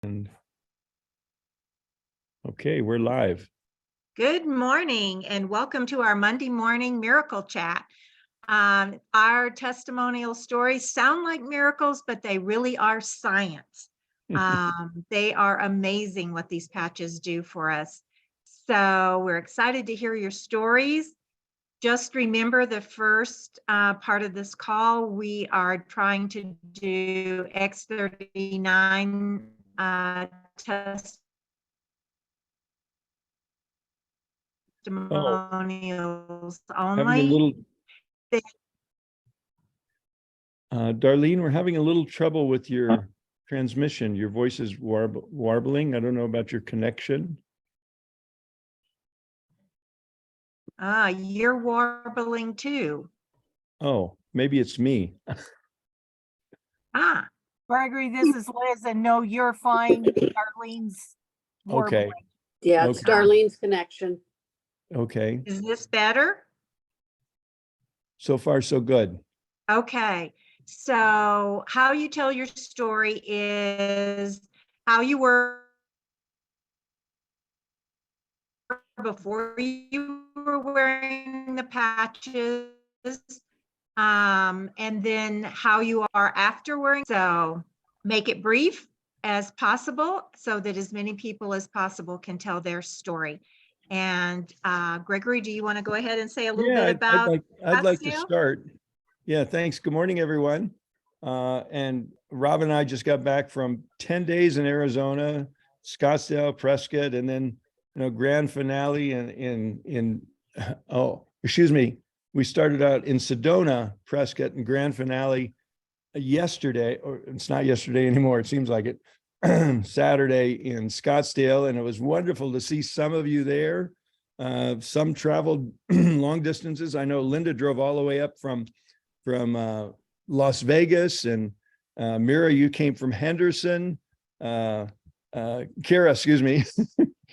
And okay, we're live. Good morning and welcome to our Monday morning miracle chat. Our testimonial stories sound like miracles, but they really are science. They are amazing what these patches do for us. So we're excited to hear your stories. Just remember the first part of this call, we are trying to do X39 testimonials Having a only. little, Darlene, we're having a little trouble with your transmission. Your voice is warbling. I don't know about your connection. You're warbling too. Oh, maybe it's me. Gregory, this is Liz, and no, you're fine. Darlene's warbling. Okay. Yeah, it's Okay. Darlene's connection. Okay. Is this better? So far, so good. Okay. So how you tell your story is how you were before you were wearing the patches, and then how you are after wearing. So make it brief as possible so that as many people as possible can tell their story. And Gregory, do you want to go ahead and say a little bit about I'd like to Scottsdale? start. Yeah, thanks. Good morning, everyone. And Rob and I just got back from 10 days in Arizona, Scottsdale, Prescott, and then grand finale in we started out in Sedona, Prescott, and grand finale yesterday, or it's not yesterday anymore, it seems like it, Saturday in Scottsdale, and it was wonderful to see some of you there. Some traveled long distances. I know Linda drove all the way up from Las Vegas, and Mira, you came from Henderson. Kara, excuse me,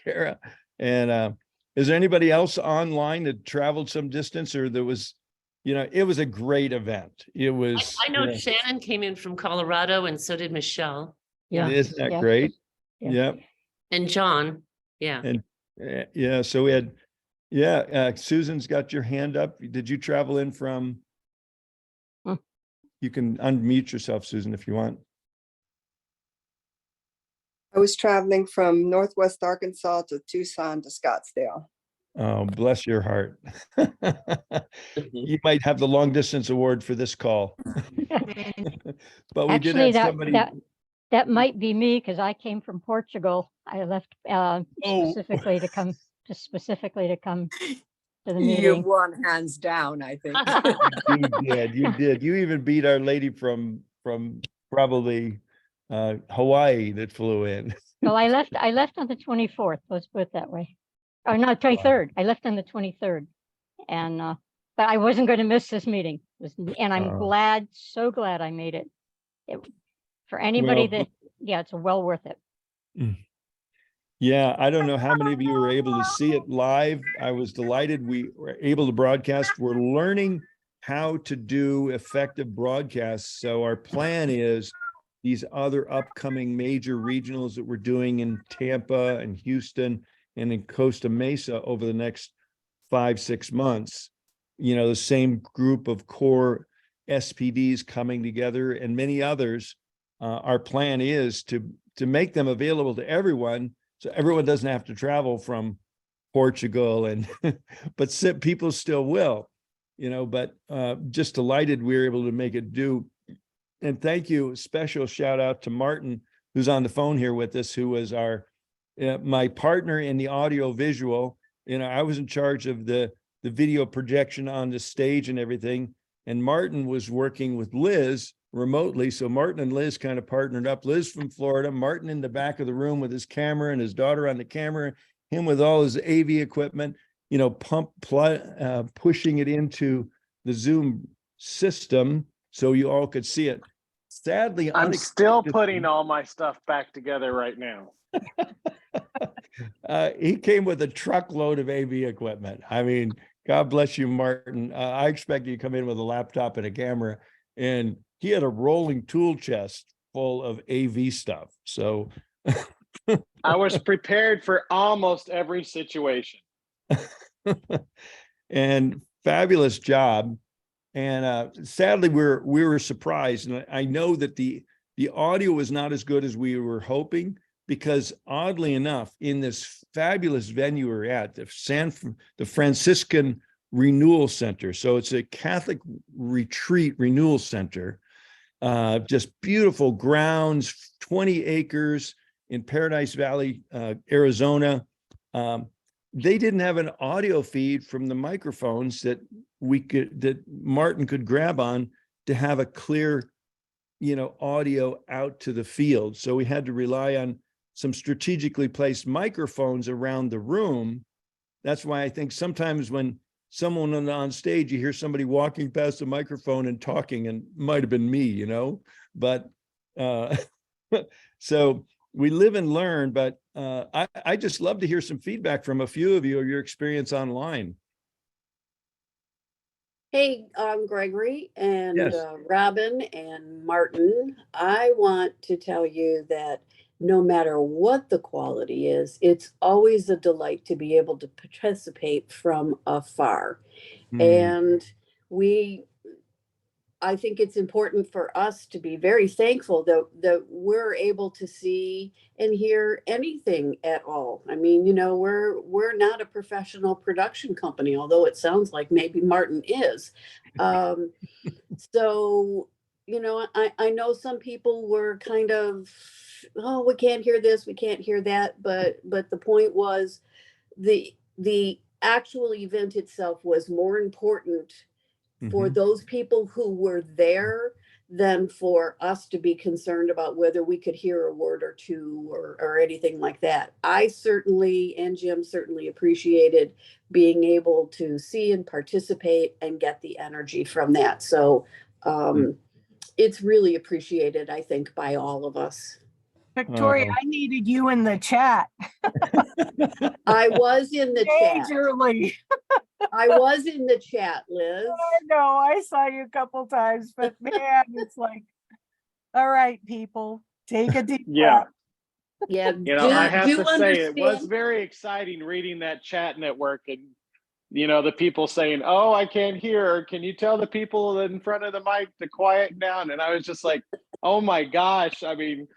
Kara. And is there anybody else online that traveled some distance, or there was, it was a great event. It was. I know Shannon came in from Colorado, and so did Michelle. Yeah. Isn't that great? Yeah. Yep. And John. Yeah. And yeah, so we had, Susan's got your hand up. Did you travel in from? You can unmute yourself, Susan, if you want. I was traveling from Northwest Arkansas to Tucson to Scottsdale. Oh, bless your heart. You might have the long distance award for this call. But we Actually, did have somebody. That might be me, because I came from Portugal. I left specifically to come to the You meeting. won hands down, I think. You did. You even beat our lady from probably Hawaii that flew in. Well, I left on the 24th. Let's put it that way. Or no, 23rd. I left on the 23rd, and but I wasn't going to miss this meeting. And I'm so glad I made it. For anybody it's well worth it. Yeah, I don't know how many of you were able to see it live. I was delighted we were able to broadcast. We're learning how to do effective broadcasts. So our plan is these other upcoming major regionals that we're doing in Tampa and Houston and in Costa Mesa over the next 5-6 months, the same group of core SPDs coming together and many others. Our plan is to make them available to everyone, so everyone doesn't have to travel from Portugal, and but people still will, but just delighted we were able to make it do. And thank you, special shout out to Martin, who's on the phone here with us, who was my partner in the audio visual. I was in charge of the video projection on the stage and everything, and Martin was working with Liz remotely. So Martin and Liz kind of partnered up. Liz from Florida, Martin in the back of the room with his camera and his daughter on the camera, him with all his AV equipment, pushing it into the Zoom system so you all could see it. Sadly, I'm still putting all my stuff back together right now. He came with a truckload of AV equipment. I mean, God bless you, Martin. I expect you to come in with a laptop and a camera, and he had a rolling tool chest full of AV stuff. So I was prepared for almost every situation. And fabulous job. And sadly, we were surprised. And I know that the audio was not as good as we were hoping, because oddly enough, in this fabulous venue we're at, the Franciscan Renewal Center. So it's a Catholic retreat renewal center, just beautiful grounds, 20 acres in Paradise Valley, Arizona. They didn't have an audio feed from the microphones that Martin could grab on to have a clear, audio out to the field. So we had to rely on some strategically placed microphones around the room. That's why I think sometimes when someone on stage, you hear somebody walking past the microphone and talking, and might have been me, but so we live and learn. But I just love to hear some feedback from a few of you or your experience online. Hey, Gregory and Yes. Robin and Martin. I want to tell you that no matter what the quality is, it's always a delight to be able to participate from afar. And I think it's important for us to be very thankful that we're able to see and hear anything at all. I mean, we're not a professional production company, although it sounds like maybe Martin is. So, I know some people were kind of, oh, we can't hear this, we can't hear that, but the point was the actual event itself was more important for those people who were there than for us to be concerned about whether we could hear a word or two or anything like that. I certainly, and Jim certainly, appreciated being able to see and participate and get the energy from that. So it's really appreciated, I think, by all of us. Victoria, I needed you in the chat. I was in the chat. Majorly. I was in the chat, Liz. I know, I saw you a couple times, but man, it's like, all right, people, take a deep breath. Yeah. I have to say, it was very exciting reading that chat network and, the people saying, oh, I can't hear. Can you tell the people in front of the mic to quiet down? And I was just like, oh my gosh. I mean,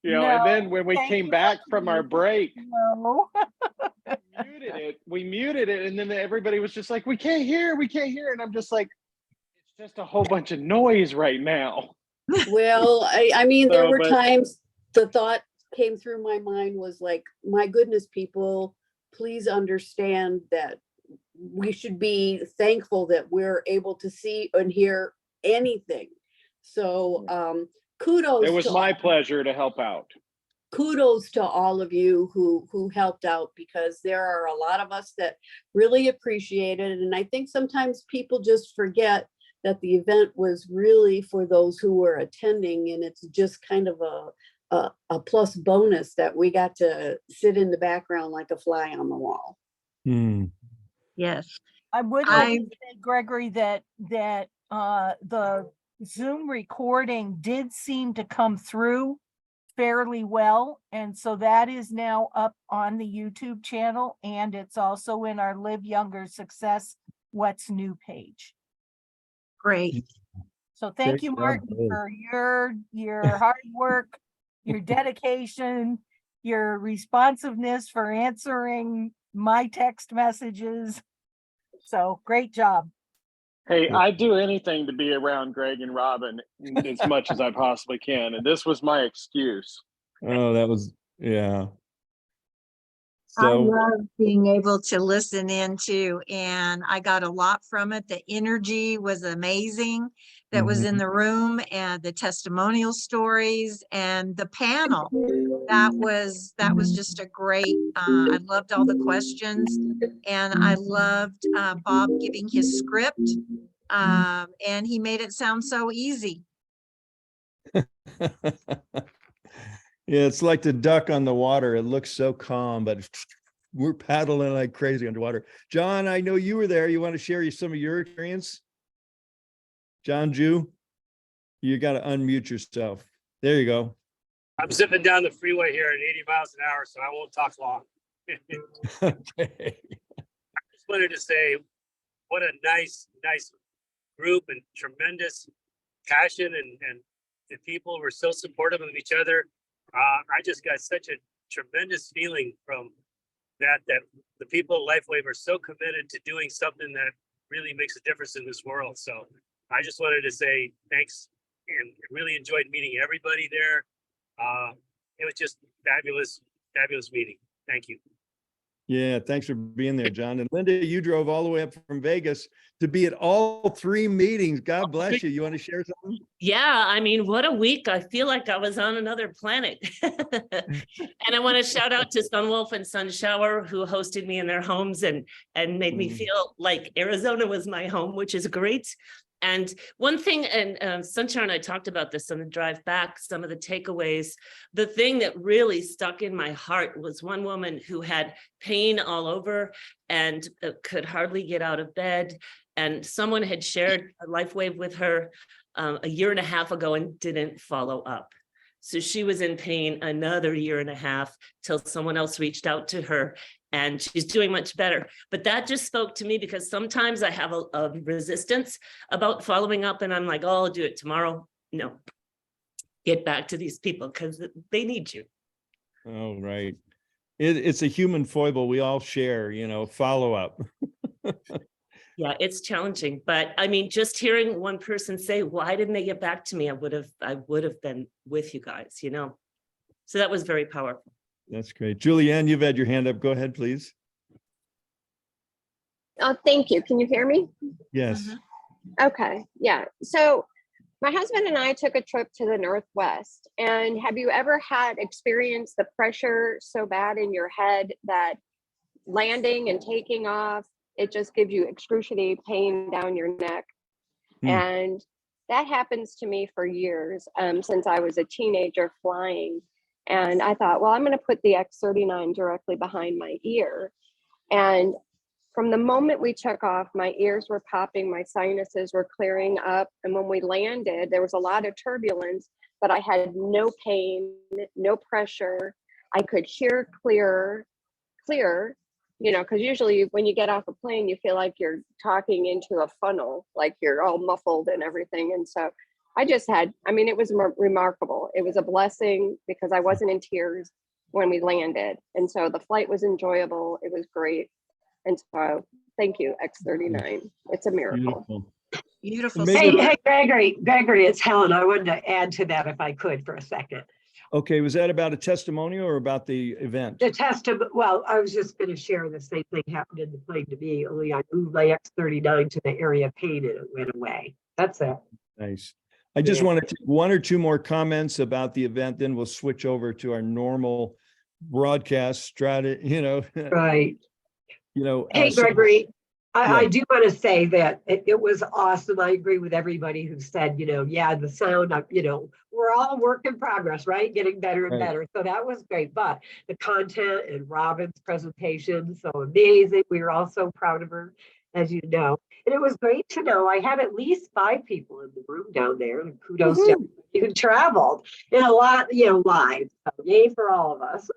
and then when we came back from our break, we muted it. And then everybody was just like, we can't hear. And I'm just like, it's just a whole bunch of noise right now. Well, I mean, there were times the thought came through my mind was like, my goodness, people, please understand that we should be thankful that we're able to see and hear anything. So kudos. It was my pleasure to help out. Kudos to all of you who helped out, because there are a lot of us that really appreciate it. And I think sometimes people just forget that the event was really for those who were attending, and it's just kind of a plus bonus that we got to sit in the background like a fly on the wall. Yes. I would like to say, Gregory, that the Zoom recording did seem to come through fairly well. And so that is now up on the YouTube channel, and it's also in our Live Younger Success What's New page. Great. So thank you, Martin, for your hard work, your dedication, your responsiveness for answering my text messages. So great job. Hey, I do anything to be around Greg and Robin as much as I possibly can. And this was my excuse. Oh, that was, yeah. I love being able to listen in too, and I got a lot from it. The energy was amazing that was in the room, and the testimonial stories and the panel. That was just a great, I loved all the questions, and I loved Bob giving his script, and he made it sound so easy. Yeah, it's like the duck on the water. It looks so calm, but we're paddling like crazy underwater. John, I know you were there. You want to share some of your experience? John Jew, you got to unmute yourself. There you go. I'm zipping down the freeway here at 80 miles an hour, so I won't talk long. Okay. Just wanted to say what a nice group and tremendous passion, and the people were so supportive of each other. I just got such a tremendous feeling from that the people at LifeWave are so committed to doing something that really makes a difference in this world. So I just wanted to say thanks, and really enjoyed meeting everybody there. It was just fabulous meeting. Thank you. Yeah, thanks for being there, John. And Linda, you drove all the way up from Vegas to be at all 3 meetings. God bless you. You want to share something? Yeah, I mean, what a week. I feel like I was on another planet. And I want to shout out to Sunwolf and Sunshower, who hosted me in their homes and made me feel like Arizona was my home, which is great. And one thing, and Sunshine and I talked about this on the drive back, some of the takeaways. The thing that really stuck in my heart was one woman who had pain all over and could hardly get out of bed. And someone had shared a LifeWave with her a year and a half ago and didn't follow up. So she was in pain another year and a half till someone else reached out to her, and she's doing much better. But that just spoke to me, because sometimes I have a resistance about following up, and I'm like, oh, I'll do it tomorrow. No, get back to these people because they need you. Oh, right. It's a human foible we all share, follow up. Yeah, it's challenging, but I mean, just hearing one person say, why didn't they get back to me? I would have been with you guys, So that was very powerful. That's great. Julianne, you've had your hand up. Go ahead, please. Oh, thank you. Can you hear me? Yes. Okay. Yeah. So my husband and I took a trip to the Northwest. And have you ever had experienced the pressure so bad in your head that landing and taking off, it just gives you excruciating pain down your neck? And that happens to me for years, since I was a teenager flying. And I thought, well, I'm going to put the X-39 directly behind my ear. And from the moment we took off, my ears were popping, my sinuses were clearing up. And when we landed, there was a lot of turbulence, but I had no pain, no pressure. I could hear clear, because usually when you get off a plane, you feel like you're talking into a funnel, like you're all muffled and everything. And so it was remarkable. It was a blessing because I wasn't in tears when we landed. And so the flight was enjoyable. It was great. And so thank you, X-39. It's a miracle. Beautiful. Hey, Gregory, it's Helen. I wanted to add to that if I could for a second. Okay, was that about a testimonial or about the event? Well, I was just going to share the same thing happened in the plane to me, only I moved my X-39 to the area of pain and it went away. That's it. Nice. I just want to take 1 or 2 more comments about the event, then we'll switch over to our normal broadcast strategy, Right. Hey, so- Gregory, I do want to say that it was awesome. I agree with everybody who said, the sound, we're all work in progress, right? Getting better and better. So that was great. But the content and Robin's presentation, so amazing. We were all so proud of her, as you know. And it was great to know I had at least 5 people in the room down there. And kudos to everybody who traveled. And a lot, live. So yay for all of us.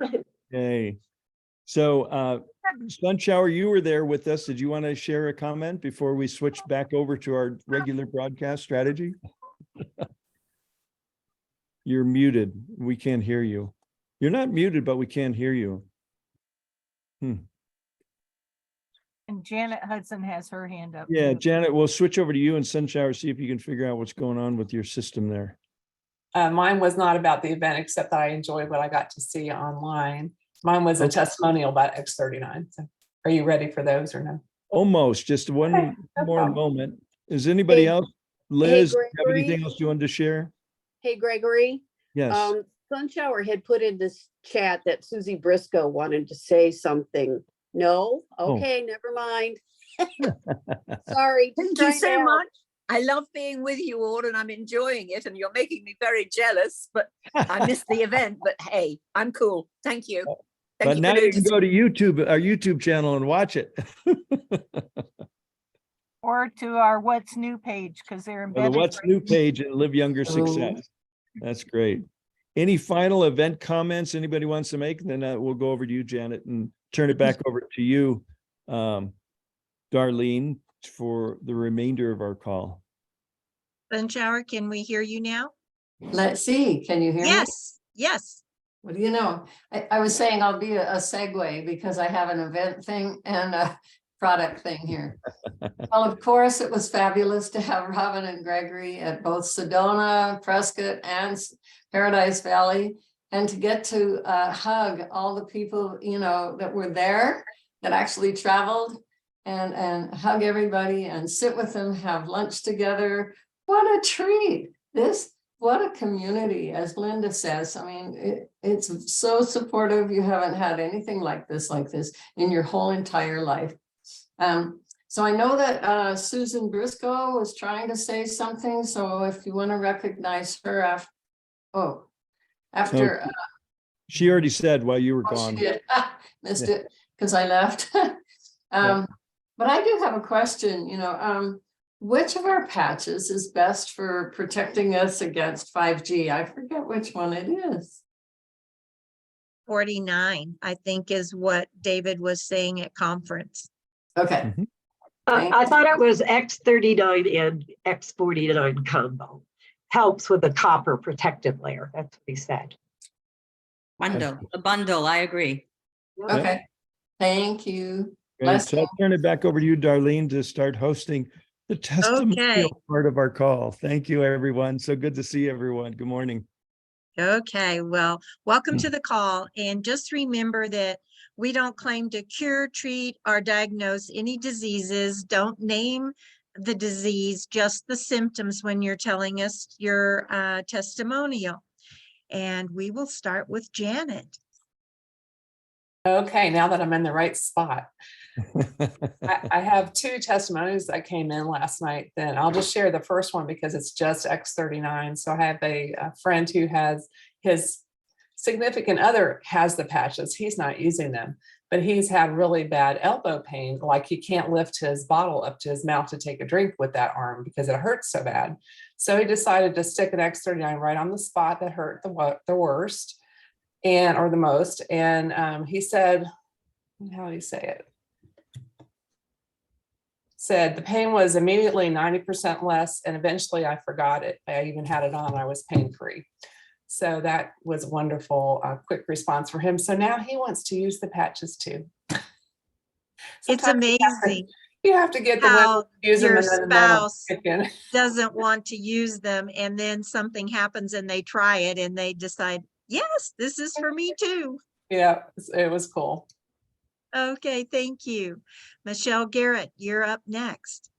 Yay. So, Sunshower, you were there with us. Did you want to share a comment before we switch back over to our regular broadcast strategy? You're muted. We can't hear you. You're not muted, but we can't hear you. And Janet Hudson has her hand up. Yeah, Janet, we'll switch over to you and Sunshower, see if you can figure out what's going on with your system there. Mine was not about the event, except that I enjoyed what I got to see online. Mine was a testimonial about X-39. So are you ready for those or no? Almost, just one more moment. Is anybody else? Liz, have anything else you wanted to share? Hey, Gregory. Yes. Sunshower had put in this chat that Susie Briscoe wanted to say something. No? Okay, never mind. Sorry. Thank you so much. I love being with you all and I'm enjoying it and you're making me very jealous, but I missed the event, but hey, I'm cool. Thank you. But now you can go to YouTube, our YouTube channel, and watch it. Or to our What's New page, because they're embedded. The What's New page and Live Younger Success. That's great. Any final event comments anybody wants to make? And then we'll go over to you, Janet, and turn it back over to you, Darlene, for the remainder of our call. Sunshower, can we hear you now? Let's see, can you hear me? Yes, yes. What do you know? I was saying I'll be a segue because I have an event thing and a product thing here. Well, of course, it was fabulous to have Robin and Gregory at both Sedona, Prescott, and Paradise Valley, and to get to hug all the people, you know, that were there, that actually traveled, and hug everybody and sit with them, have lunch together. What a treat. What a community, as Linda says. I mean, it's so supportive. You haven't had anything like this in your whole entire life. So I know that Susan Briscoe was trying to say something. So if you want to recognize her after. She already said while you were gone. She did. Missed it because I left. But I do have a question, you know, which of our patches is best for protecting us against 5G? I forget which one it is. 49, I think, is what David was saying at conference. Okay. I thought it was X39 and X49 combo. Helps with the copper protective layer. That's what he said. A bundle, I agree. Okay. Thank you. Great. So I'll turn it back over to you, Darlene, to start hosting the testimonial part of our call. Thank you, everyone. So good to see everyone. Good morning. Okay, well, welcome to the call. And just remember that we don't claim to cure, treat, or diagnose any diseases. Don't name the disease, just the symptoms when you're telling us your testimonial. And we will start with Janet. Okay, now that I'm in the right spot. I have two testimonies that came in last night. Then I'll just share the first one because it's just X39. So I have a friend who has his significant other has the patches. He's not using them, but he's had really bad elbow pain. Like he can't lift his bottle up to his mouth to take a drink with that arm because it hurts so bad. So he decided to stick an X39 right on the spot that hurt the worst or the most. And he said, how do you say it? Said the pain was immediately 90% less, and eventually I forgot it. I even had it on, I was pain-free. So that was wonderful, quick response for him. So now he wants to use the patches too. It's amazing. You have to get the how use your them spouse doesn't want to use them, and then something happens and they try it and they decide, yes, this is for me too. Yeah, it was cool. Okay, thank you. Michelle Garrett, you're up next.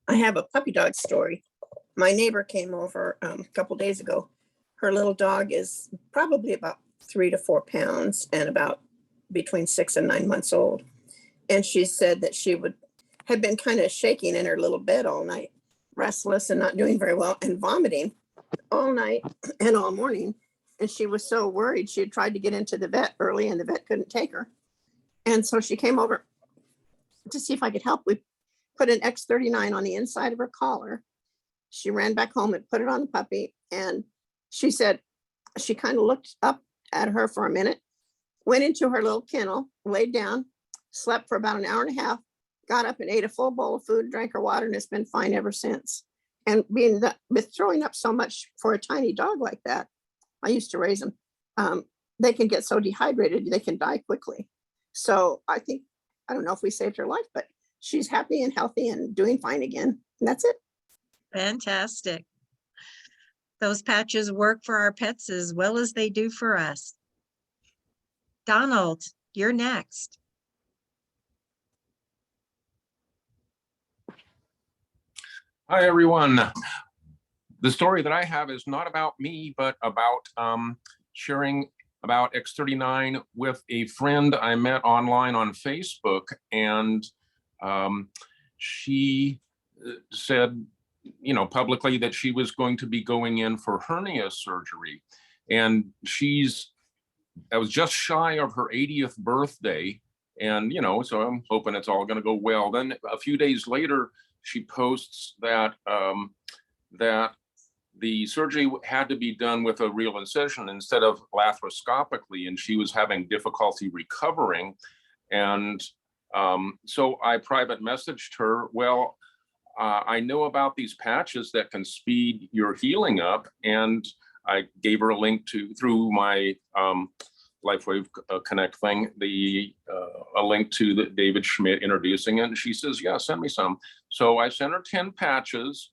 I have a puppy dog story. My neighbor came over a couple days ago. Her little dog is probably about 3 to 4 pounds and about between 6 and 9 months old. And she said that she had been kind of shaking in her little bed all night, restless and not doing very well, and vomiting all night and all morning. And she was so worried. She had tried to get into the vet early and the vet couldn't take her. And so she came over to see if I could help. We put an X39 on the inside of her collar. She ran back home and put it on the puppy. And she said she kind of looked up at her for a minute, went into her little kennel, laid down, slept for about an hour and a half, got up and ate a full bowl of food, drank her water, and it's been fine ever since. And with throwing up so much for a tiny dog like that, I used to raise them. They can get so dehydrated, they can die quickly. So I don't know if we saved her life, but she's happy and healthy and doing fine again. And that's it. Fantastic. Those patches work for our pets as well as they do for us. Donald, you're next. Hi, everyone. The story that I have is not about me, but about sharing about X39 with a friend I met online on Facebook. And she said, publicly that she was going to be going in for hernia surgery. And I was just shy of her 80th birthday. And, so I'm hoping it's all going to go well. Then a few days later, she posts that the surgery had to be done with a real incision instead of laparoscopically, and she was having difficulty recovering. And so I private messaged her, well, I know about these patches that can speed your healing up. And I gave her a link through my LifeWave Connect thing, a link to the David Schmidt introducing it. And she says, yeah, send me some. So I sent her 10 patches,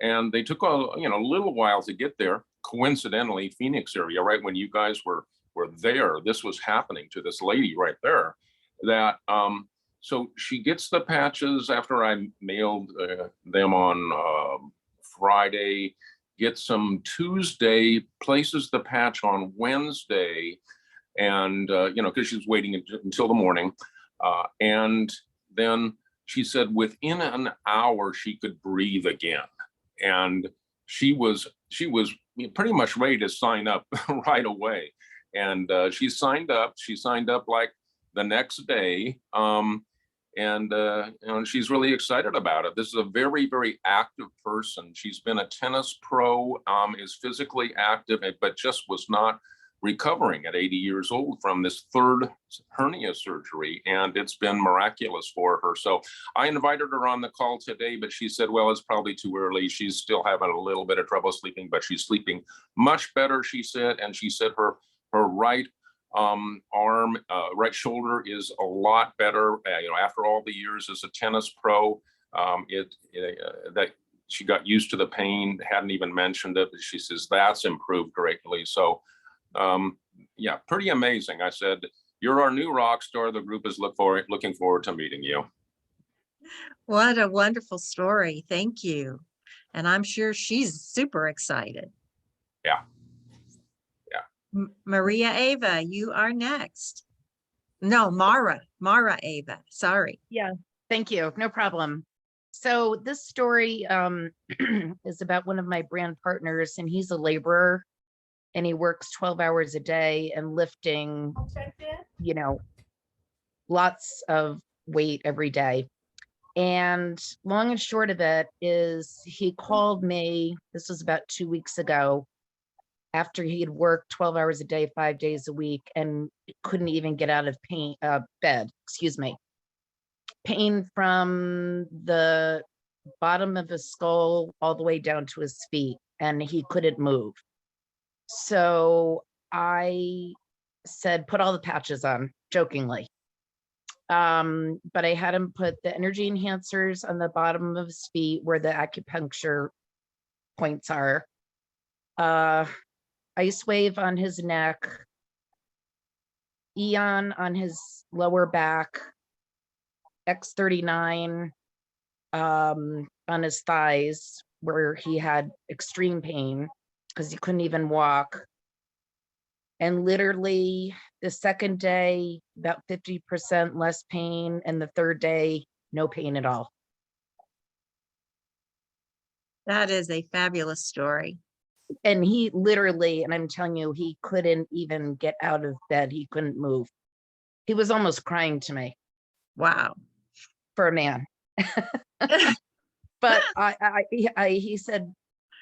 and they took a little while to get there. Coincidentally, Phoenix area, right when you guys were there, this was happening to this lady right there. That so she gets the patches after I mailed them on Friday, gets them Tuesday, places the patch on Wednesday, and because she's waiting until the morning, and then she said within an hour she could breathe again, and she was pretty much ready to sign up right away, and she signed up like the next day, and she's really excited about it. This is a very, very active person. She's been a tennis pro, is physically active, but just was not recovering at 80 years old from this third hernia surgery, and it's been miraculous for her. So I invited her on the call today, but she said, well, it's probably too early. She's still having a little bit of trouble sleeping, but she's sleeping much better, she said. And she said her right arm, right shoulder is a lot better. After all the years as a tennis pro, that she got used to the pain, hadn't even mentioned it. But she says that's improved greatly. So yeah, pretty amazing. I said, you're our new rock star. The group is looking forward to meeting you. What a wonderful story. Thank you. And I'm sure she's super excited. Yeah. Maria Ava, you are next. No, Mara Ava, sorry. Yeah, thank you. No problem. So this story is about one of my brand partners, and he's a laborer, and he works 12 hours a day and lifting, lots of weight every day. And long and short of it is he called me, this was about 2 weeks ago, after he had worked 12 hours a day, 5 days a week, and couldn't even get out of bed, pain from the bottom of his skull all the way down to his feet, and he couldn't move. So I said, put all the patches on, jokingly. But I had him put the energy enhancers on the bottom of his feet where the acupuncture points are. Ice wave on his neck, Eon on his lower back, X39 on his thighs where he had extreme pain because he couldn't even walk. And literally the second day, about 50% less pain, and the third day, no pain at all. That is a fabulous story. And he literally, and I'm telling you, he couldn't even get out of bed. He couldn't move. He was almost crying to me. Wow. For a man. But he said,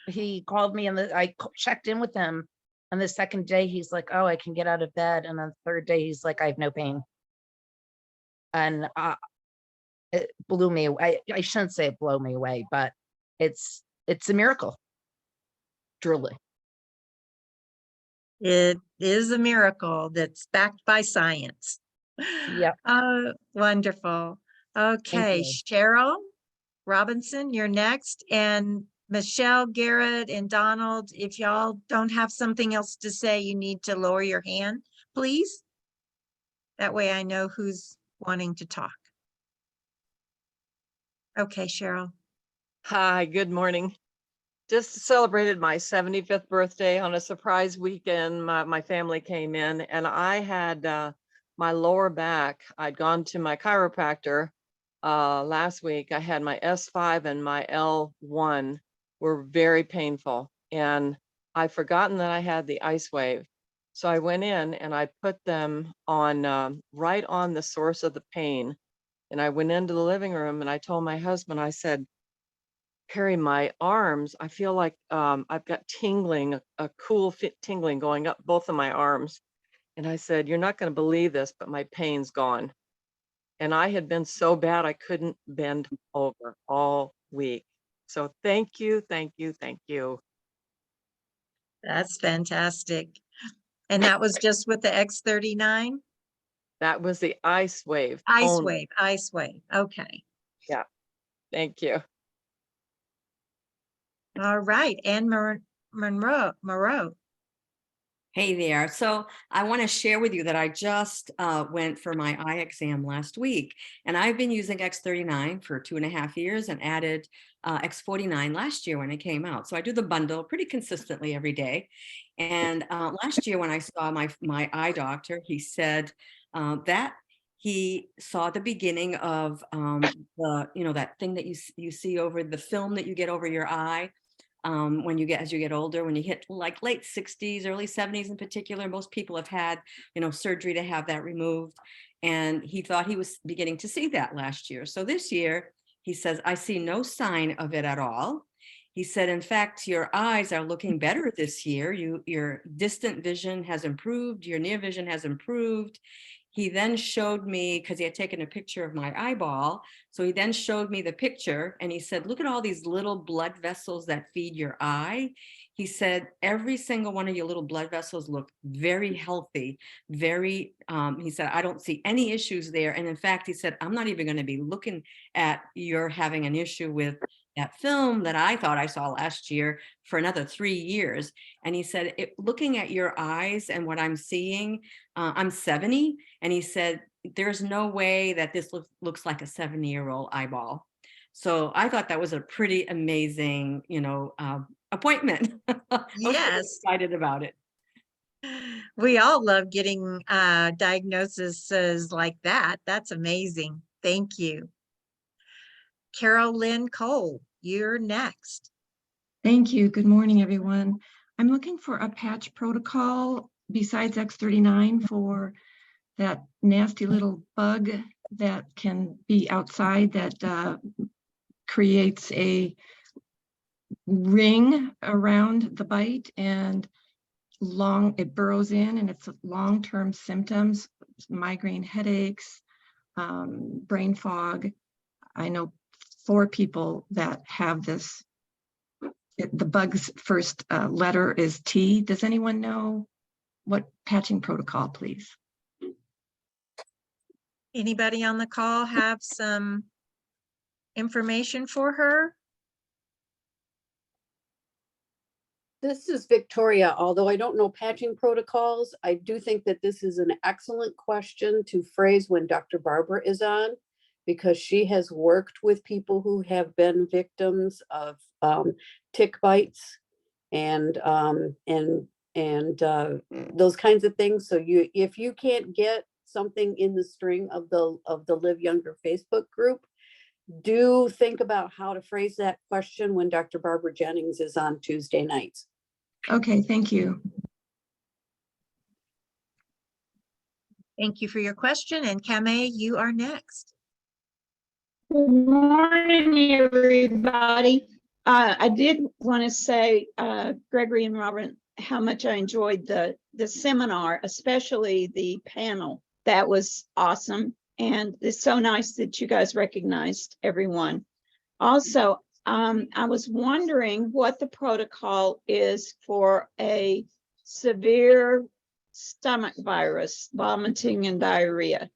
he called me and I checked in with him. On the second day, he's like, oh, I can get out of bed. And on the third day, he's like, I have no pain. And it blew me away. I shouldn't say it blew me away, but it's a miracle. Truly. It is a miracle that's backed by science. Yeah. Wonderful. Okay, Cheryl Robinson, you're next. And Michelle, Garrett, and Donald, if y'all don't have something else to say, you need to lower your hand, please. That way I know who's wanting to talk. Okay, Cheryl. Hi, good morning. Just celebrated my 75th birthday on a surprise weekend. My family came in, and I had my lower back. I'd gone to my chiropractor last week. I had my S5 and my L1 were very painful, and I'd forgotten that I had the ice wave. So I went in and I put them on right on the source of the pain. And I went into the living room and I told my husband, I said, Carrie, my arms, I feel like I've got tingling, a cool fit tingling going up both of my arms. And I said, you're not going to believe this, but my pain's gone. And I had been so bad, I couldn't bend over all week. So thank you, thank you, thank you. That's fantastic. And that was just with the X39? That was the ice wave. Ice only. wave, ice wave. Okay. Yeah. Thank you. All right. And Moreau. Hey there. So I want to share with you that I just went for my eye exam last week, and I've been using X39 for 2.5 years and added X49 last year when it came out. So I do the bundle pretty consistently every day. And last year when I saw my eye doctor, he said that he saw the beginning of that thing that you see over the film that you get over your eye. As you get older, when you hit like late 60s, early 70s in particular, most people have had, surgery to have that removed. And he thought he was beginning to see that last year. So this year, he says, I see no sign of it at all. He said, in fact, your eyes are looking better this year. Your distant vision has improved. Your near vision has improved. He then showed me, because he had taken a picture of my eyeball. So he then showed me the picture and he said, look at all these little blood vessels that feed your eye. He said, every single one of your little blood vessels look very healthy, he said, I don't see any issues there. And in fact, he said, I'm not even going to be looking at you're having an issue with that film that I thought I saw last year for another 3 years. And he said, looking at your eyes and what I'm seeing, I'm 70. And he said, there's no way that this looks like a 70-year-old eyeball. So I thought that was a pretty amazing, appointment. I was pretty excited about it. We all love getting diagnoses like that. That's amazing. Thank you. Lynn Cole, you're next. Thank you. Good morning, everyone. I'm looking for a patch protocol besides X39 for that nasty little bug that can be outside that creates a ring around the bite and it burrows in, and it's long-term symptoms, migraine headaches, brain fog. I know 4 people that have this. The bug's first letter is T. Does anyone know what patching protocol, please? Anybody on the call have some information for her? This is Victoria. Although I don't know patching protocols, I do think that this is an excellent question to phrase when Dr. Barbara is on, because she has worked with people who have been victims of tick bites and those kinds of things. So if you can't get something in the string of the Live Younger Facebook group, do think about how to phrase that question when Dr. Barbara Jennings is on Tuesday nights. Okay, thank you. Thank you for your question. And Camay, you are next. Good morning, everybody. I did want to say, Gregory and Robin, how much I enjoyed the seminar, especially the panel. That was awesome. And it's so nice that you guys recognized everyone. Also, I was wondering what the protocol is for a severe stomach virus, vomiting and diarrhea.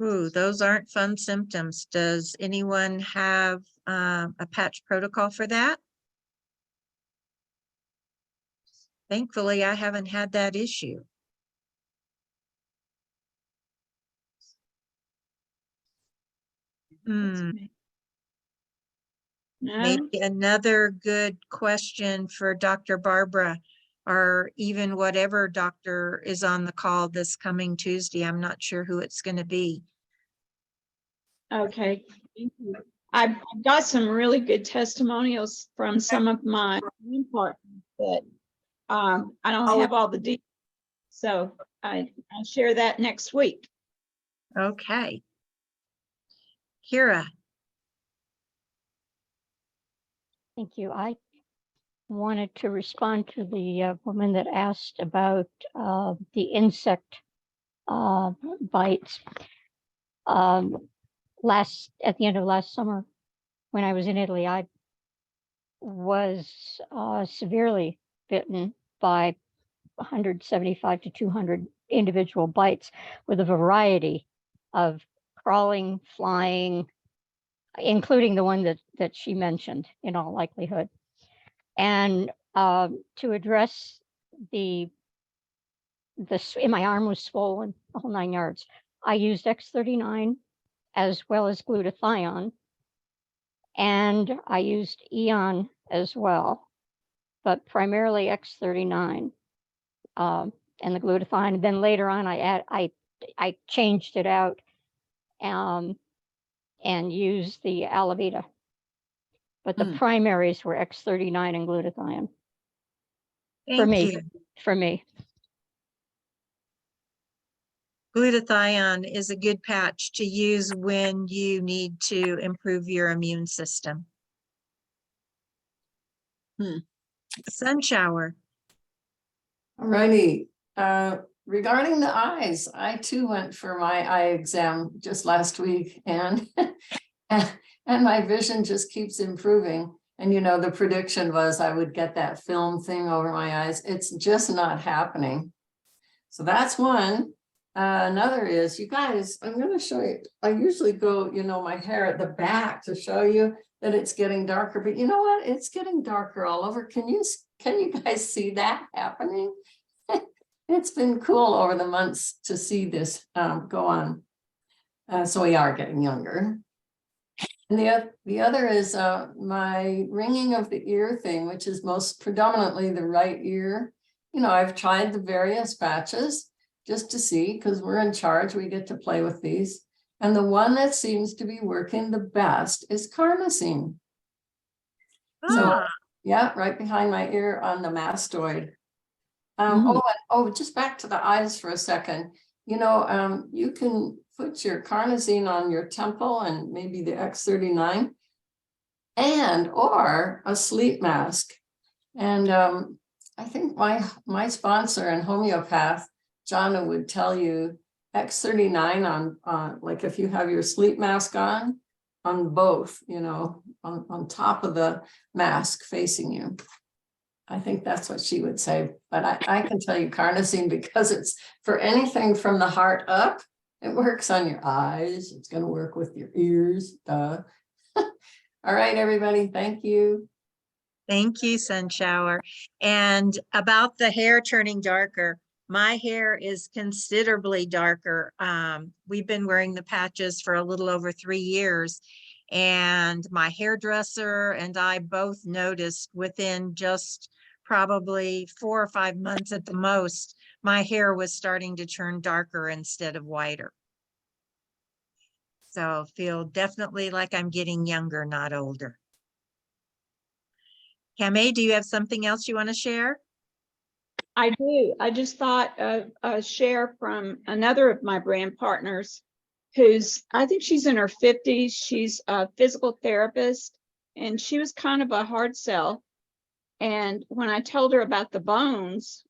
Ooh, those aren't fun symptoms. Does anyone have a patch protocol for that? Thankfully, I haven't had that issue. Maybe another good question for Dr. Barbara, or even whatever doctor is on the call this coming Tuesday. I'm not sure who it's going to be. Okay, thank you. I've got some really good testimonials from some of my partners, but I don't have all the details. So I'll share that next week. Okay. Kira. Thank you. I wanted to respond to the woman that asked about the insect bites. At the end of last summer, when I was in Italy, I was severely bitten by 175 to 200 individual bites with a variety of crawling, flying, including the one that she mentioned in all likelihood. And to address in my arm was swollen, the whole 9 yards. I used X39 as well as glutathione, and I used Eon as well, but primarily X39 and the glutathione. And then later on, I changed it out and used the Alavita. But the primaries were X39 and glutathione. Thank you. For me. Glutathione is a good patch to use when you need to improve your immune system. Sun shower. Alrighty. Regarding the eyes, I too went for my eye exam just last week, and and my vision just keeps improving. And you know, the prediction was I would get that film thing over my eyes. It's just not happening. So that's one. Another is, you guys, I'm going to show you. I usually go, you know, my hair at the back to show you that it's getting darker, but you know what? It's getting darker all over. Can you guys see that happening? It's been cool over the months to see this go on. So we are getting younger. And the other is my ringing of the ear thing, which is most predominantly the right ear. You know, I've tried the various patches just to see, because we're in charge, we get to play with these. And the one that seems to be working the best is carnosine. So yeah, right behind my ear on the mastoid. Just back to the eyes for a second. You know, you can put your carnosine on your temple and maybe the X39 or a sleep mask. And I think my sponsor and homeopath, Jonna, would tell you X39 on like if you have your sleep mask on both, you know, on top of the mask facing you. I think that's what she would say, but I can tell you carnosine, because it's for anything from the heart up. It works on your eyes. It's going to work with your ears. All right, everybody. Thank you. Thank you, Sun Shower. And about the hair turning darker, my hair is considerably darker. We've been wearing the patches for a little over 3 years, and my hairdresser and I both noticed within just probably 4 or 5 months at the most, my hair was starting to turn darker instead of whiter. So feel definitely like I'm getting younger, not older. Camay, do you have something else you want to share? I do. I just thought of a share from another of my brand partners I think she's in her 50s. She's a physical therapist, and she was kind of a hard sell. And when I told her about the bones,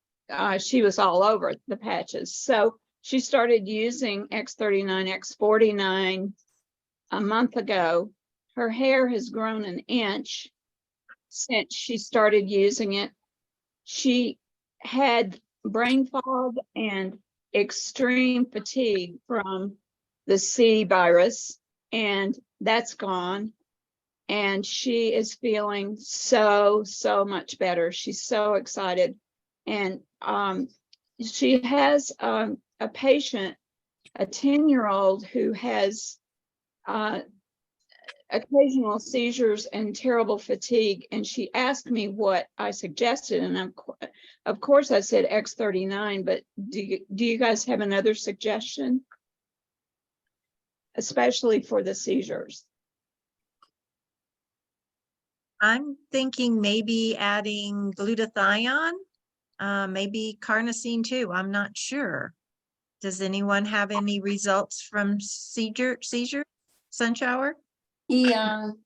she was all over the patches. So she started using X39, X49 a month ago. Her hair has grown an inch since she started using it. She had brain fog and extreme fatigue from the C virus, and that's gone. And she is feeling so much better. She's so excited. And she has a patient, a 10-year-old who has occasional seizures and terrible fatigue. And she asked me what I suggested. And of course I said X39, but do you guys have another suggestion? Especially for the seizures. I'm thinking maybe adding glutathione, maybe carnosine too. I'm not sure. Does anyone have any results from seizure, Sun Shower? Eon.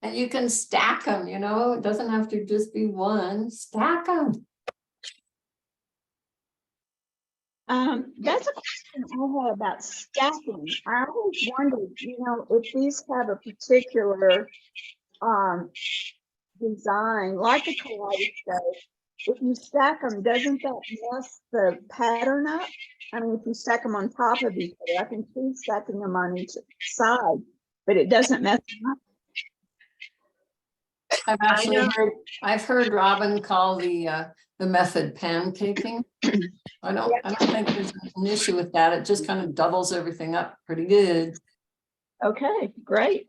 And you can stack them, you know, it doesn't have to just be one, stack them. That's a question I had about stacking. I always wondered, you know, if these have a particular design, like a kaleidoscope, if you stack them, doesn't that mess the pattern up? I mean, if you stack them on top of each other, I can see stacking them on each side, but it doesn't mess them up. I've heard Robin call the method pancaking. I don't think there's an issue with that. It just kind of doubles everything up pretty good. Okay, great.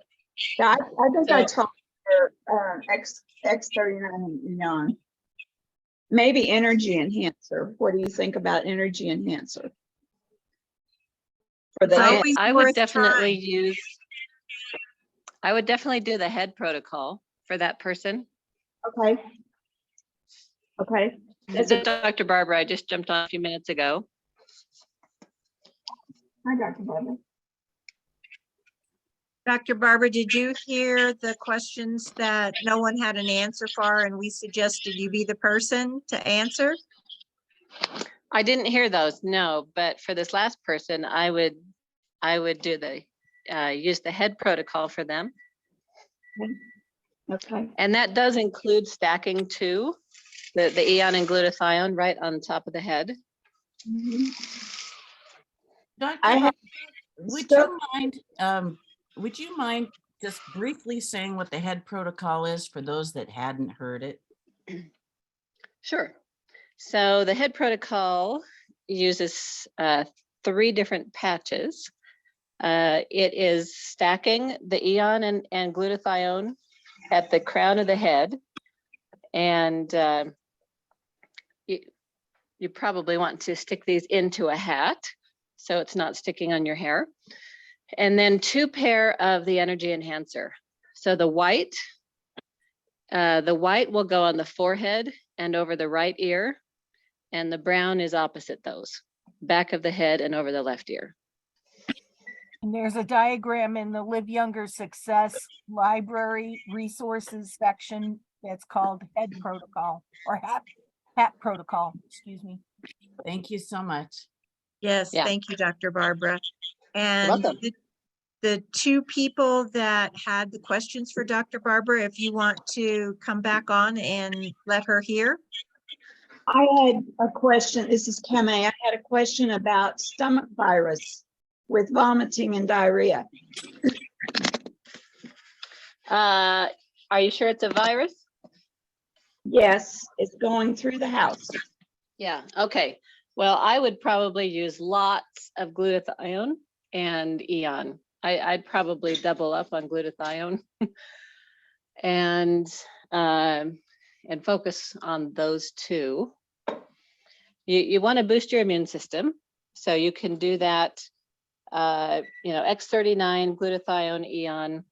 Yeah, I think I talked to X39 and Eon. Maybe energy enhancer. What do you think about energy enhancer? For the I would definitely use. I would definitely do the head protocol for that person. Okay. Okay. This is Dr. Barbara. I just jumped on a few minutes ago. Hi, Dr. Barbara. Dr. Barbara, did you hear the questions that no one had an answer for and we suggested you be the person to answer? I didn't hear those, no, but for this last person, I would do the use the head protocol for them. Okay. And that does include stacking too, the Eon and glutathione right on top of the head. Dr. Would you mind just briefly saying what the head protocol is for those that hadn't heard it? Sure. So the head protocol uses 3 different patches. It is stacking the Eon and glutathione at the crown of the head. And you probably want to stick these into a hat so it's not sticking on your hair. And then 2 pair of the energy enhancer. So the white will go on the forehead and over the right ear, and the brown is opposite those, back of the head and over the left ear. And there's a diagram in the Live Younger Success Library Resources section that's called Head Protocol or Hat Protocol, excuse me. Thank you so much. Yes, thank you, Dr. Barbara. And welcome. the 2 people that had the questions for Dr. Barbara, if you want to come back on and let her hear. I had a question. This is Camay. I had a question about stomach virus with vomiting and diarrhea. Are you sure it's a virus? Yes, it's going through the house. Yeah, okay. Well, I would probably use lots of glutathione and Eon. I'd probably double up on glutathione and focus on those 2. You want to boost your immune system, so you can do that. You know, X39, glutathione, Eon.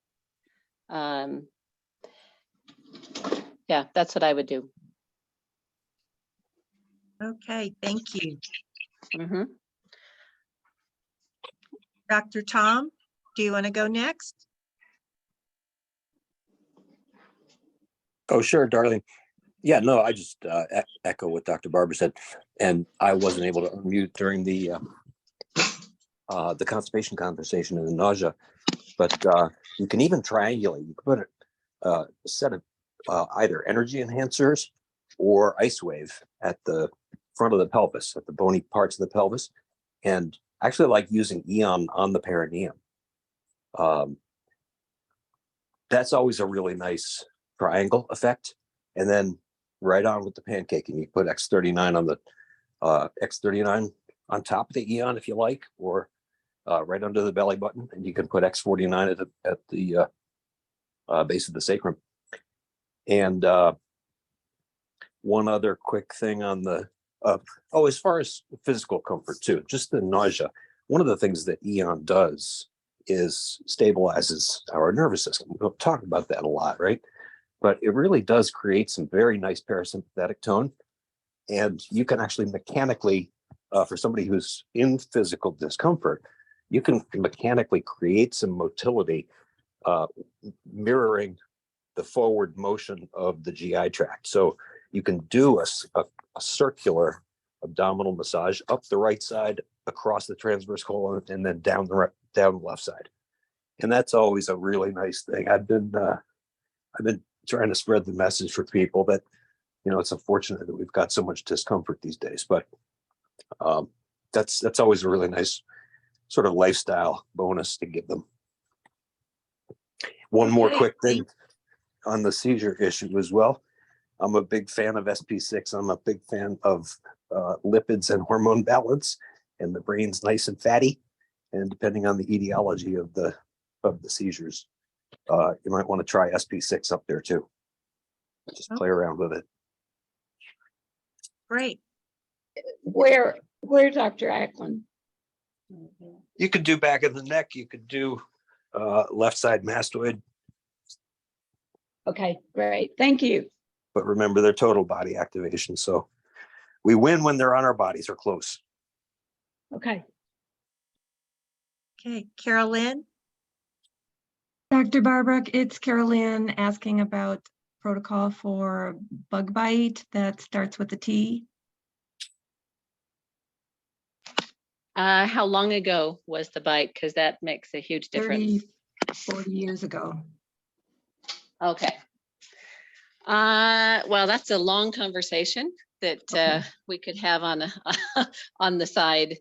Yeah, that's what I would do. Okay, thank you. Mm-hmm. Dr. Tom, do you want to go next? Oh, sure, darling. Yeah, no, I just echo what Dr. Barbara said, and I wasn't able to unmute during the constipation conversation and the nausea, but you can even triangulate. You can put a set of either energy enhancers or ice wave at the front of the pelvis, at the bony parts of the pelvis, and actually like using Eon on the perineum. That's always a really nice triangle effect. And then right on with the pancake, and you put X39 on the X39 on top of the Eon if you like, or right under the belly button, and you can put X49 at the base of the sacrum. And one other quick thing on the as far as physical comfort too, just the nausea. One of the things that Eon does is stabilizes our nervous system. We'll talk about that a lot, right? But it really does create some very nice parasympathetic tone. And you can actually mechanically, for somebody who's in physical discomfort, you can mechanically create some motility, mirroring the forward motion of the GI tract. So you can do a circular abdominal massage up the right side, across the transverse colon, and then down the left side. And that's always a really nice thing. I've been trying to spread the message for people that, you know, it's unfortunate that we've got so much discomfort these days, but that's always a really nice sort of lifestyle bonus to give them. One more quick thing on the seizure issue as well. I'm a big fan of SP6. I'm a big fan of lipids and hormone balance, and the brain's nice and fatty. And depending on the etiology of the seizures, you might want to try SP6 up there too. Just play around with it. Great. Where, Dr. Acklin? You could do back of the neck. You could do left side mastoid. Okay, great. Thank you. But remember, they're total body activation. So we win when they're on our bodies or close. Okay. Okay, Carolyn. Dr. Barbara, it's Carolyn asking about protocol for bug bite that starts with a T. How long ago was the bite? Because that makes a huge difference. 40 years ago. Okay. Well, that's a long conversation that we could have on on the side.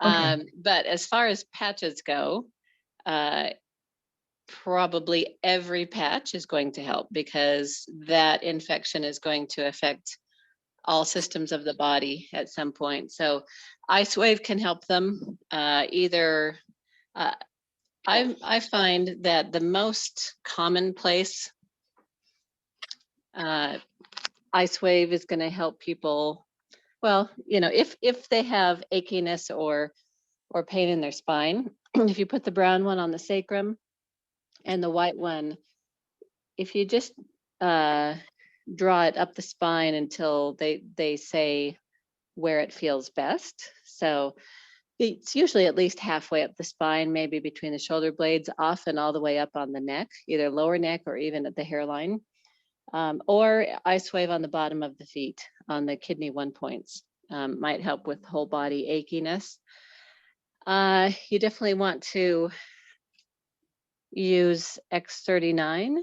Okay. But as far as patches go, probably every patch is going to help, because that infection is going to affect all systems of the body at some point. So Ice Wave can help them. I find that the most commonplace Ice Wave is going to help people. Well, you know, if they have achiness or pain in their spine, if you put the brown one on the sacrum and the white one, if you just draw it up the spine until they say where it feels best. So it's usually at least halfway up the spine, maybe between the shoulder blades, often all the way up on the neck, either lower neck or even at the hairline. Or Ice Wave on the bottom of the feet on the kidney 1 points might help with whole body achiness. You definitely want to use X39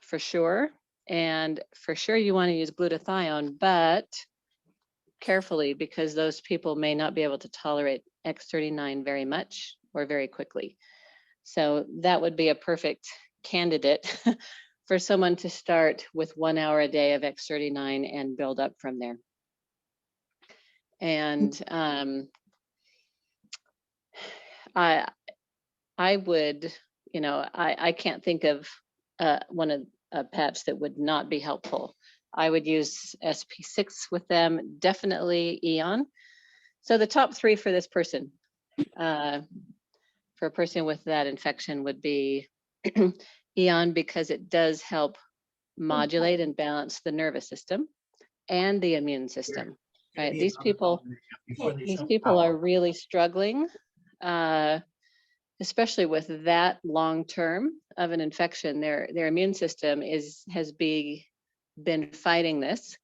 for sure. And for sure you want to use glutathione, but carefully, because those people may not be able to tolerate X39 very much or very quickly. So that would be a perfect candidate for someone to start with 1 hour a day of X39 and build up from there. And I would, you know, I can't think of a patch that would not be helpful. I would use SP6 with them, definitely Eon. So the top 3 for this person, for a person with that infection, would be Eon, because it does help modulate and balance the nervous system and the immune system. Right? These people are really struggling, especially with that long term of an infection. Their immune system has been fighting this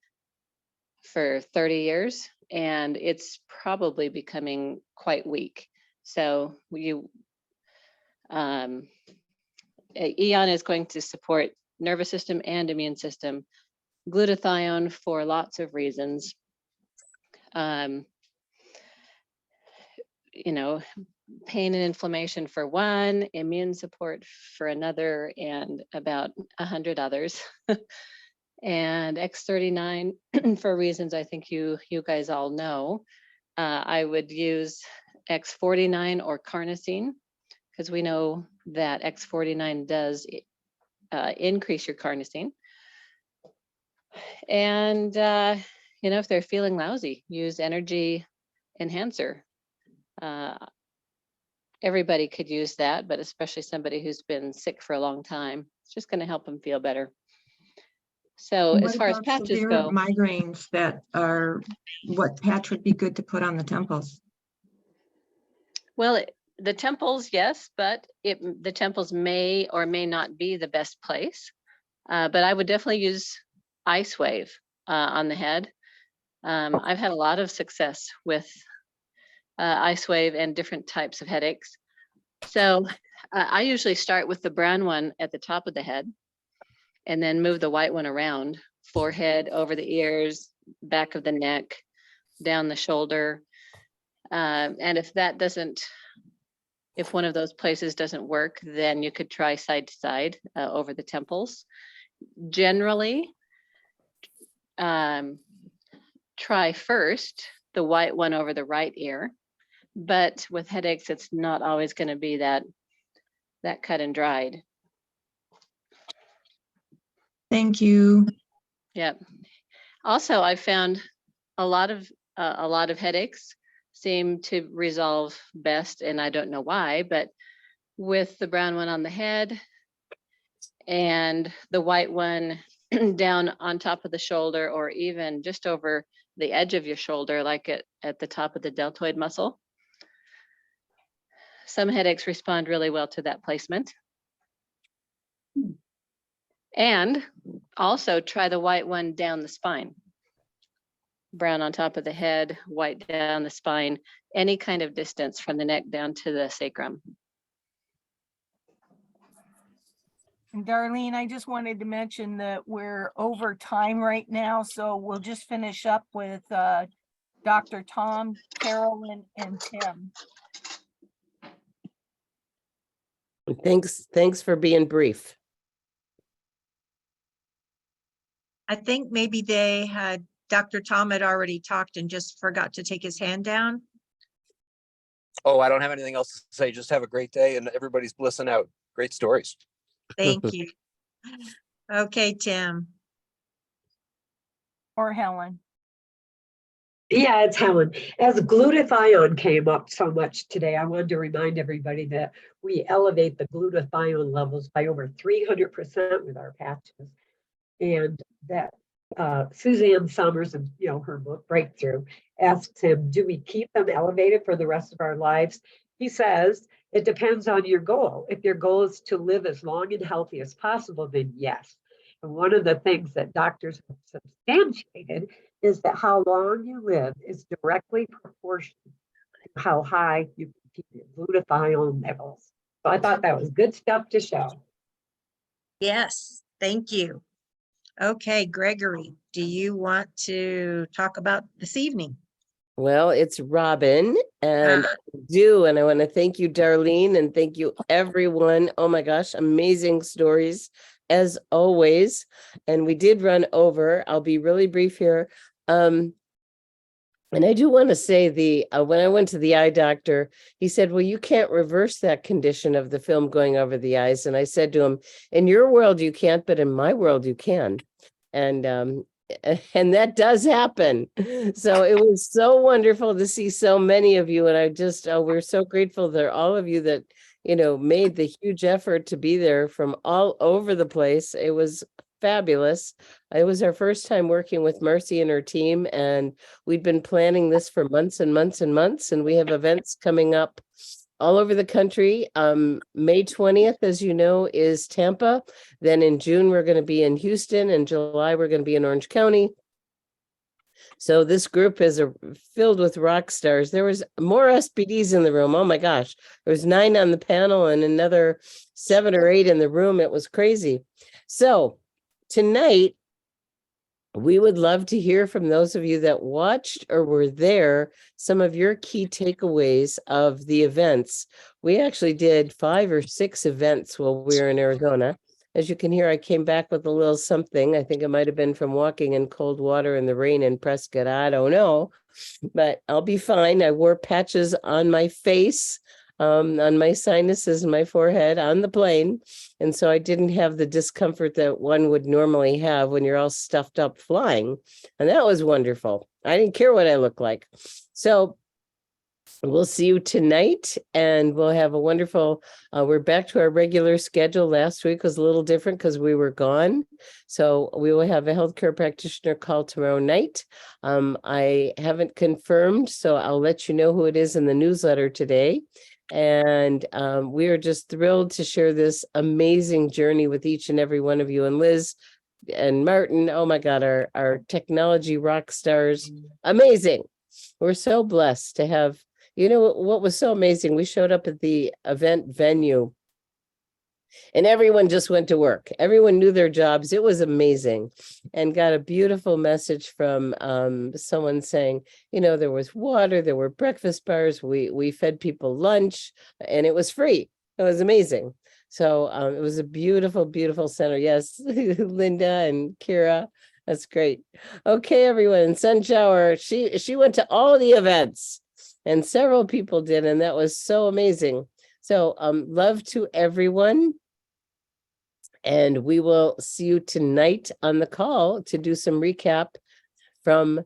for 30 years, and it's probably becoming quite weak. So Eon is going to support nervous system and immune system. Glutathione for lots of reasons. You know, pain and inflammation for one, immune support for another, and about 100 others. And X39 for reasons I think you guys all know. I would use X49 or carnosine, because we know that X49 does increase your carnosine. And you know, if they're feeling lousy, use energy enhancer. Everybody could use that, but especially somebody who's been sick for a long time. It's just going to help them feel better. So And as what far as about patches severe go, migraines that are, what patch would be good to put on the temples? well, the temples, yes, but the temples may or may not be the best place. But I would definitely use Ice Wave on the head. I've had a lot of success with Ice Wave and different types of headaches. So I usually start with the brown one at the top of the head and then move the white one around, forehead, over the ears, back of the neck, down the shoulder. And if one of those places doesn't work, then you could try side to side over the temples. Generally, try first the white one over the right ear, but with headaches, it's not always going to be that cut and dried. Thank you. Yep. Also, I found a lot of headaches seem to resolve best, and I don't know why, but with the brown one on the head and the white one down on top of the shoulder, or even just over the edge of your shoulder, like at the top of the deltoid muscle. Some headaches respond really well to that placement. And also try the white one down the spine. Brown on top of the head, white down the spine, any kind of distance from the neck down to the sacrum. And Darlene, I just wanted to mention that we're over time right now, so we'll just finish up with Dr. Tom, Carolyn, and Tim. Thanks for being brief. I think maybe Dr. Tom had already talked and just forgot to take his hand down. Oh, I don't have anything else to say. Just have a great day and everybody's blissing out. Great stories. Thank you. Okay, Tim. Or Helen. Yeah, it's Helen. As glutathione came up so much today, I wanted to remind everybody that we elevate the glutathione levels by over 300% with our patches. And that Suzanne Summers, and her book Breakthrough, asks him, do we keep them elevated for the rest of our lives? He says, it depends on your goal. If your goal is to live as long and healthy as possible, then yes. And one of the things that doctors have substantiated is that how long you live is directly proportional to how high you can keep your glutathione levels. So I thought that was good stuff to show. Yes, thank you. Okay, Gregory, do you want to talk about this evening? Well, it's Robin, and I want to thank you, Darlene, and thank you, everyone. Oh my gosh, amazing stories as always. And we did run over. I'll be really brief here. And I do want to say when I went to the eye doctor, he said, well, you can't reverse that condition of the film going over the eyes. And I said to him, in your world, you can't, but in my world, you can. And that does happen. So it was so wonderful to see so many of you. And we're so grateful that all of you that, made the huge effort to be there from all over the place. It was fabulous. It was our first time working with Marcy and her team, and we'd been planning this for months and months and months, and we have events coming up all over the country. May 20th, as you know, is Tampa. Then in June, we're going to be in Houston. In July, we're going to be in Orange County. So this group is filled with rock stars. There was more SPDs in the room. Oh my gosh. There was 9 on the panel and another 7 or 8 in the room. It was crazy. So tonight, we would love to hear from those of you that watched or were there, some of your key takeaways of the events. We actually did 5 or 6 events while we were in Arizona. As you can hear, I came back with a little something. I think it might have been from walking in cold water in the rain in Prescott. I don't know, but I'll be fine. I wore patches on my face, on my sinuses and my forehead on the plane. And so I didn't have the discomfort that one would normally have when you're all stuffed up flying. And that was wonderful. I didn't care what I looked like. So we'll see you tonight, and we'll have a wonderful, we're back to our regular schedule. Last week was a little different because we were gone. So we will have a healthcare practitioner call tomorrow night. I haven't confirmed, so I'll let you know who it is in the newsletter today. And we are just thrilled to share this amazing journey with each and every one of you. And Liz and Martin, oh my God, our technology rock stars, amazing. We're so blessed to have, you know, what was so amazing. We showed up at the event venue and everyone just went to work. Everyone knew their jobs. It was amazing, and got a beautiful message from someone saying, you know, there was water, there were breakfast bars. We fed people lunch, and it was free. It was amazing. So it was a beautiful, beautiful center. Yes, Linda and Kira, that's great. Okay, everyone. And Sun Shower, she went to all the events, and several people did, and that was so amazing. So love to everyone. And we will see you tonight on the call to do some recap from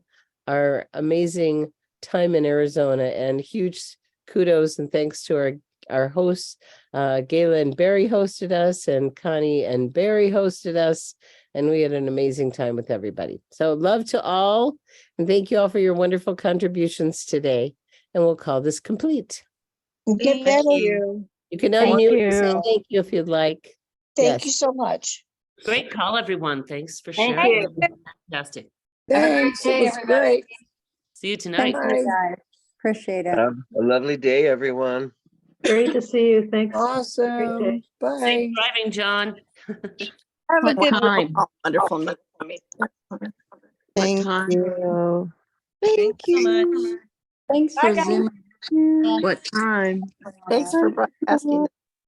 our amazing time in Arizona. And huge kudos and thanks to our hosts. Gayla and Barry hosted us, and Connie and Barry hosted us. And we had an amazing time with everybody. So love to all. And thank you all for your wonderful contributions today. And we'll call this complete. Get better. You can Thank unmute and say you. thank you if you'd like. Thank Yes. you so much. Great call, everyone. Thanks for Thank sharing. you. Fantastic. Thanks. It was great. See you tonight. Bye. Guys. Appreciate it. Have a lovely day, everyone. Great to see you. Thanks. Awesome. Bye. Safe driving, John. Have a good one. Oh, wonderful night. Thank you. Thank you so much. Thanks Bye, for guys. Zoom. What time? Thanks for broadcasting.